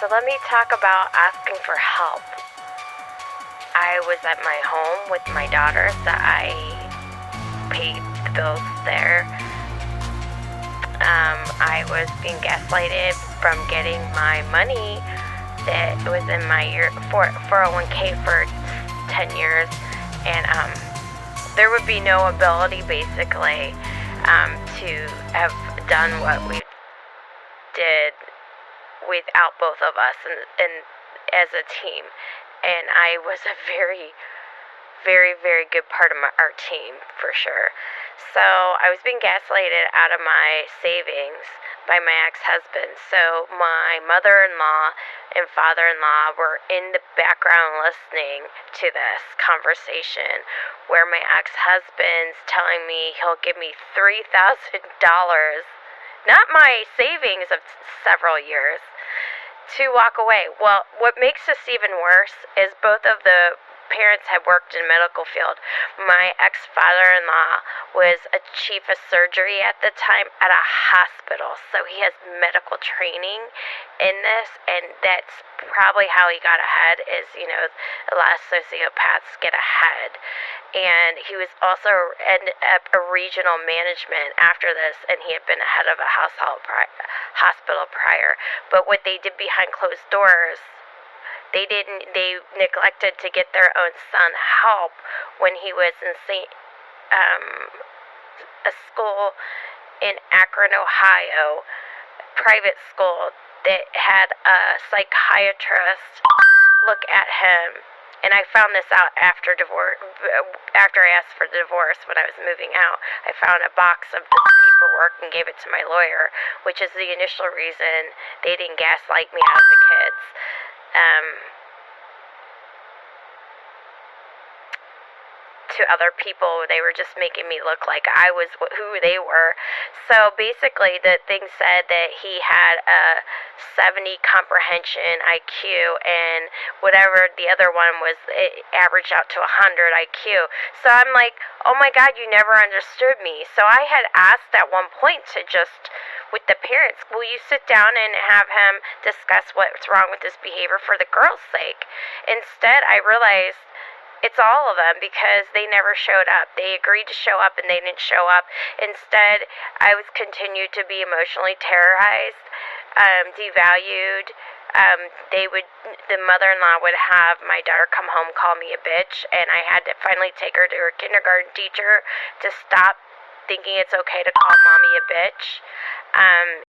So let me talk about asking for help. I was at my home with my daughters that I paid the bills there. I was being gaslighted from getting my money that was in my 401k for 10 years, and there would be no ability basically to have done what we did without both of us and as a team. And I was a very, very, very good part of our team for sure. So I was being gaslighted out of my savings by my ex-husband. So my mother-in-law and father-in-law were in the background listening to this conversation where my ex-husband's telling me he'll give me $3,000, not my savings of several years, to walk away. Well, what makes this even worse is both of the parents had worked in medical field. My ex-father-in-law was a chief of surgery at the time at a hospital, so he has medical training in this, and that's probably how he got ahead is, a lot of sociopaths get ahead. And he was also ended up a regional management after this, and he had been head of a hospital prior. But what they did behind closed doors, they neglected to get their own son help when he was in a school in Akron, Ohio, private school that had a psychiatrist look at him. And I found this out after divorce, after I asked for the divorce when I was moving out. I found a box of this paperwork and gave it to my lawyer, which is the initial reason they didn't gaslight me out of the kids. To other people, they were just making me look like I was who they were. So basically, the thing said that he had a 70 comprehension IQ, and whatever the other one was, it averaged out to 100 IQ. So I'm like, oh my God, you never understood me. So I had asked at one point to just, with the parents, will you sit down and have him discuss what's wrong with this behavior for the girl's sake? Instead, I realized it's all of them because they never showed up. They agreed to show up and they didn't show up. Instead, I was continued to be emotionally terrorized, devalued. The mother-in-law would have my daughter come home, call me a bitch, and I had to finally take her to her kindergarten teacher to stop thinking it's okay to call mommy a bitch.